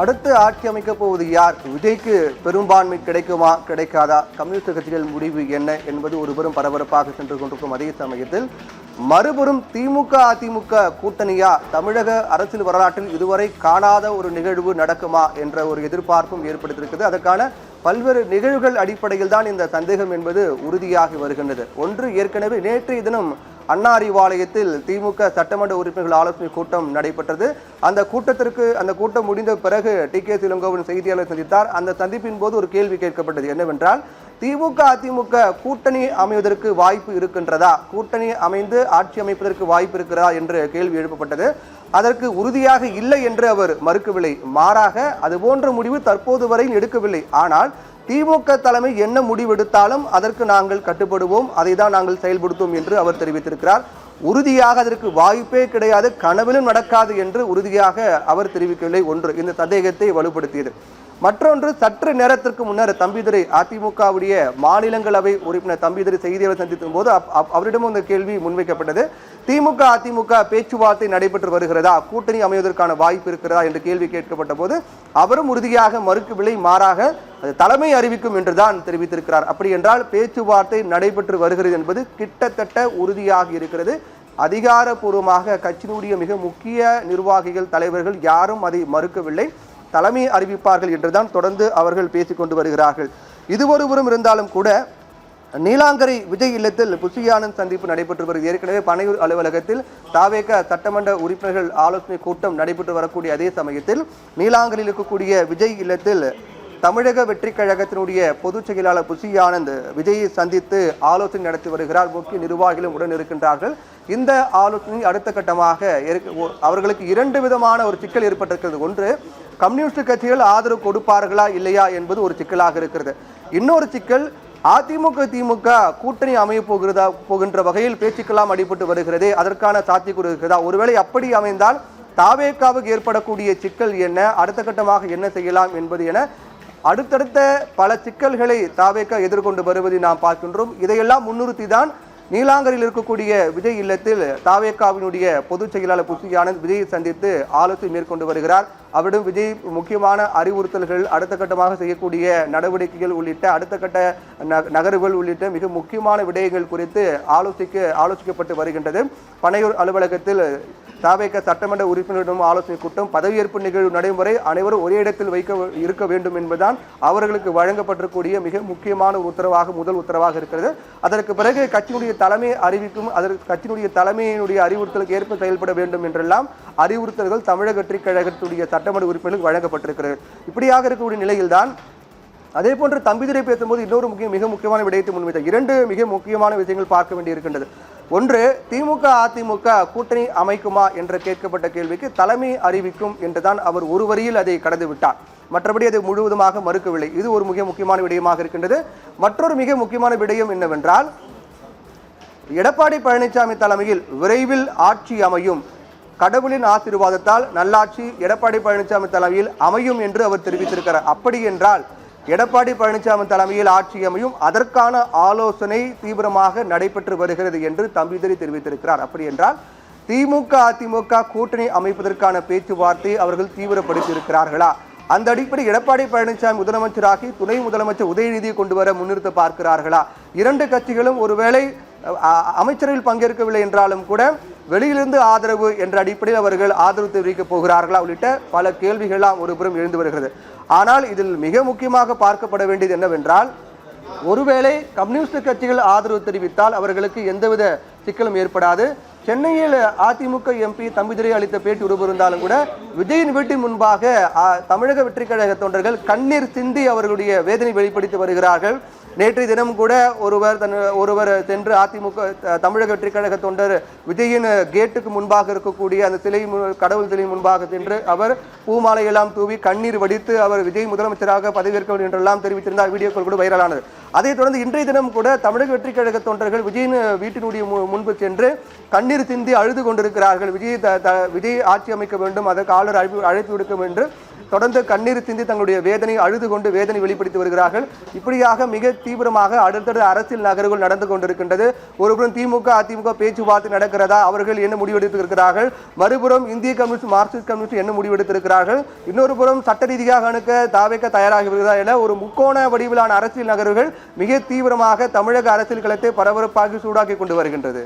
அடுத்து ஆட்சி அமைக்கப் போவது யார்? விஜய்க்கு பெரும்பான்மை கிடைக்குமா கிடைக்காதா? கம்யூனிஸ்ட் கட்சிகள் முடிவு என்ன என்பது ஒருபுறம் பரபரப்பாக சென்று கொண்டிருக்கும் அதே சமயத்தில் மறுபுறம் திமுக அதிமுக கூட்டணியா தமிழக அரசியல் வரலாற்றில் இதுவரை காணாத ஒரு நிகழ்வு நடக்குமா என்ற ஒரு எதிர்பார்ப்பும் ஏற்படுத்தியிருக்கிறது. அதற்கான பல்வேறு நிகழ்வுகள் அடிப்படையில் தான் இந்த சந்தேகம் என்பது உறுதியாகி வருகின்றது. ஒன்று, ஏற்கனவே நேற்றைய தினம் அண்ணா அறிவாலயத்தில் திமுக சட்டமன்ற உறுப்பினர்கள் ஆலோசனை கூட்டம் நடைபெற்றது. அந்த கூட்டம் முடிந்த பிறகு டிகேசி இளங்கோவன் செய்தியாளர் சந்தித்தார். அந்த சந்திப்பின் போது ஒரு கேள்வி கேட்கப்பட்டது. என்னவென்றால், திமுக அதிமுக கூட்டணி அமைவதற்கு வாய்ப்பு இருக்கின்றதா, கூட்டணி அமைந்து ஆட்சி அமைப்பதற்கு வாய்ப்பு இருக்கிறதா என்று கேள்வி எழுப்பப்பட்டது. அதற்கு உறுதியாக இல்லை என்று அவர் மறுக்கவில்லை. மாறாக அதுபோன்ற முடிவு தற்போது வரையில் எடுக்கவில்லை. ஆனால் திமுக தலைமை என்ன முடிவெடுத்தாலும் அதற்கு நாங்கள் கட்டுப்படுவோம், அதை தான் நாங்கள் செயல்படுத்துவோம் என்று அவர் தெரிவித்திருக்கிறார். உறுதியாக அதற்கு வாய்ப்பே கிடையாது, கனவிலும் நடக்காது என்று உறுதியாக அவர் தெரிவிக்கவில்லை. ஒன்று, இந்த சந்தேகத்தை வலுப்படுத்தியது. மற்றொன்று, சற்று நேரத்திற்கு முன்னர் தம்பிதுரை அதிமுகவுடைய மாநிலங்களவை உறுப்பினர் தம்பிதுரை செய்தியாளர் சந்திக்கும் போது அவரிடமும் இந்த கேள்வி முன்வைக்கப்பட்டது. திமுக அதிமுக பேச்சுவார்த்தை நடைபெற்று வருகிறதா, கூட்டணி அமைவதற்கான வாய்ப்பு இருக்கிறதா என்று கேள்வி கேட்கப்பட்ட போது அவரும் உறுதியாக மறுக்கவில்லை. மாறாக அது தலைமை அறிவிக்கும் என்றுதான் தெரிவித்திருக்கிறார். அப்படி என்றால் பேச்சுவார்த்தை நடைபெற்று வருகிறது என்பது கிட்டத்தட்ட உறுதியாக இருக்கிறது. அதிகாரப்பூர்வமாக கட்சியினுடைய மிக முக்கிய நிர்வாகிகள் தலைவர்கள் யாரும் அதை மறுக்கவில்லை. தலைமை அறிவிப்பார்கள் என்றுதான் தொடர்ந்து அவர்கள் பேசிக்கொண்டு வருகிறார்கள். இது ஒருபுறம் இருந்தாலும் கூட நீலாங்கரை விஜய் இல்லத்தில் புஷி ஆனந்த் சந்திப்பு நடைபெற்று வருகிறது. ஏற்கனவே பனையூர் அலுவலகத்தில் தாவேக சட்டமன்ற உறுப்பினர்கள் ஆலோசனை கூட்டம் நடைபெற்று வரக்கூடிய அதே சமயத்தில் நீலாங்கரில் இருக்கக்கூடிய விஜய் இல்லத்தில் தமிழக வெற்றி கழகத்தினுடைய பொதுச் செயலாளர் புஷி ஆனந்த் விஜயை சந்தித்து ஆலோசனை நடத்தி வருகிறார். முக்கிய நிர்வாகிகளும் உடன் இருக்கின்றார்கள். இந்த ஆலோசனை அடுத்த கட்டமாக அவர்களுக்கு இரண்டு விதமான ஒரு சிக்கல் ஏற்பட்டிருக்கிறது. ஒன்று, கம்யூனிஸ்ட் கட்சிகள் ஆதரவு கொடுப்பார்களா இல்லையா என்பது ஒரு சிக்கலாக இருக்கிறது. இன்னொரு சிக்கல், அதிமுக திமுக கூட்டணி அமைய போகின்ற வகையில் பேச்சுக்கெல்லாம் அடிபட்டு வருகிறது, அதற்கான சாத்தியக்கூறு இருக்கிறதா? ஒருவேளை அப்படி அமைந்தால் தாவேகாவுக்கு ஏற்படக்கூடிய சிக்கல் என்ன, அடுத்த கட்டமாக என்ன செய்யலாம் என்பது என அடுத்தடுத்த பல சிக்கல்களை தாவேகா எதிர்கொண்டு வருவதை நாம் பார்க்கின்றோம். இதையெல்லாம் முன்னிறுத்தி தான் நீலாங்கரில் இருக்கக்கூடிய விஜய் இல்லத்தில் தாவேகாவினுடைய பொதுச் செயலாளர் புஷி ஆனந்த் விஜயை சந்தித்து ஆலோசனை மேற்கொண்டு வருகிறார். அவரிடம் விஜய் முக்கியமான அறிவுறுத்தல்கள், அடுத்த கட்டமாக செய்யக்கூடிய நடவடிக்கைகள் உள்ளிட்ட அடுத்த கட்ட நகர்வுகள் உள்ளிட்ட மிக முக்கியமான விடயங்கள் குறித்து ஆலோசிக்கப்பட்டு வருகின்றது. பனையூர் அலுவலகத்தில் தாவேக சட்டமன்ற உறுப்பினரிடம் ஆலோசனை கூட்டம், பதவியேற்பு நிகழ்வு நடைமுறை அனைவரும் ஒரே இடத்தில் இருக்க வேண்டும் என்பதுதான் அவர்களுக்கு வழங்கப்பட்டிருக்கூடிய மிக முக்கியமான முதல் உத்தரவாக இருக்கிறது. அதற்கு பிறகு கட்சியினுடைய தலைமை அறிவிக்கும், அதற்கு கட்சியினுடைய தலைமையினுடைய அறிவுறுத்தலுக்கு ஏற்ப செயல்பட வேண்டும் என்றெல்லாம் அறிவுறுத்தல்கள் தமிழக வெற்றி கழகத்துடைய சட்டமன்ற உறுப்பினர்களுக்கு வழங்கப்பட்டிருக்கிறது. இப்படியாக இருக்கக்கூடிய நிலையில்தான் அதே போன்று தம்பிதுரை பேசும்போது இன்னொரு மிக முக்கியமான விடயத்தை முன்வைத்தார். இரண்டு மிக முக்கியமான விஷயங்கள் பார்க்க வேண்டியிருக்கின்றது. ஒன்று, திமுக அதிமுக கூட்டணி அமைக்குமா என்று கேட்கப்பட்ட கேள்விக்கு தலைமை அறிவிக்கும் என்றுதான் அவர் ஒரு வரியில் அதை கடந்து விட்டார். மற்றபடி அதை முழுவதுமாக மறுக்கவில்லை. இது ஒரு மிக முக்கியமான விடயமாக இருக்கின்றது. மற்றொரு மிக முக்கியமான விடயம் என்னவென்றால், எடப்பாடி பழனிசாமி தலைமையில் விரைவில் ஆட்சி அமையும், கடவுளின் ஆசீர்வாதத்தால் நல்லாட்சி எடப்பாடி பழனிசாமி தலைமையில் அமையும் என்று அவர் தெரிவித்திருக்கிறார். அப்படி என்றால் எடப்பாடி பழனிசாமி தலைமையில் ஆட்சி அமையும், அதற்கான ஆலோசனை தீவிரமாக நடைபெற்று வருகிறது என்று தம்பிதுரை தெரிவித்திருக்கிறார். அப்படி என்றால் திமுக அதிமுக கூட்டணி அமைப்பதற்கான பேச்சுவார்த்தை அவர்கள் தீவிரப்படுத்தி இருக்கிறார்களா? அந்த அடிப்படை எடப்பாடி பழனிசாமி முதலமைச்சராகி துணை முதலமைச்சர் உதயநிதியை கொண்டு வர முன்னிறுத்த பார்க்கிறார்களா? இரண்டு கட்சிகளும் ஒருவேளை அமைச்சரவையில் பங்கேற்கவில்லை என்றாலும் கூட வெளியிலிருந்து ஆதரவு என்ற அடிப்படையில் அவர்கள் ஆதரவு தெரிவிக்கப் போகிறார்களா உள்ளிட்ட பல கேள்விகள்லாம் ஒருபுறம் எழுந்து வருகிறது. ஆனால் இதில் மிக முக்கியமாக பார்க்கப்பட வேண்டியது என்னவென்றால், ஒருவேளை கம்யூனிஸ்ட் கட்சிகள் ஆதரவு தெரிவித்தால் அவர்களுக்கு எந்தவித சிக்கலும் ஏற்படாது. சென்னையில் அதிமுக எம்பி தம்பிதுரை அளித்த பேட்டி இருந்தாலும் கூட விஜயின் வீட்டின் முன்பாக தமிழக வெற்றி கழக தொண்டர்கள் கண்ணீர் சிந்தி அவர்களுடைய வேதனை வெளிப்படுத்தி வருகிறார்கள். நேற்றைய தினம் கூட ஒருவர் சென்று அதிமுக தமிழக வெற்றி கழக தொண்டர் விஜயின் கேட்டுக்கு முன்பாக இருக்கக்கூடிய அந்த கடவுள் சிலை முன்பாக சென்று அவர் பூமாலையெல்லாம் தூவி கண்ணீர் வடித்து அவர் விஜய் முதலமைச்சராக பதவியேற்க வேண்டும் என்றெல்லாம் தெரிவித்திருந்தார். வீடியோக்கள் கூட வைரலானது. அதைத் தொடர்ந்து இன்றைய தினம் கூட தமிழக வெற்றி கழக தொண்டர்கள் விஜயின் வீட்டினுடைய முன்பு சென்று கண்ணீர் சிந்தி அழுது கொண்டிருக்கிறார்கள். விஜய் ஆட்சி அமைக்க வேண்டும், அதற்கு ஆளுநர் அழைப்பு விடுக்க வேண்டும் தொடர்ந்து கண்ணீர் சிந்தி தங்களுடைய வேதனை அழுது கொண்டு வேதனை வெளிப்படுத்தி வருகிறார்கள். இப்படியாக மிக தீவிரமாக அடுத்தடுத்த அரசியல் நகர்வுகள் நடந்து கொண்டிருக்கின்றது. ஒருபுறம் திமுக அதிமுக பேச்சுவார்த்தை நடக்கிறதா, அவர்கள் என்ன முடிவெடுத்திருக்கிறார்கள், மறுபுறம் இந்திய கம்யூனிஸ்ட் மார்க்சிஸ்ட் கம்யூனிஸ்ட் என்ன முடிவெடுத்திருக்கிறார்கள், இன்னொரு புறம் சட்ட ரீதியாக அணுக்க தாவேக்க தயாராகி வருகிறார் என ஒரு முக்கோண வடிவிலான அரசியல் நகர்வுகள் மிக தீவிரமாக தமிழக அரசியல் களத்தை பரபரப்பாகி சூடாக்கி கொண்டு வருகின்றது.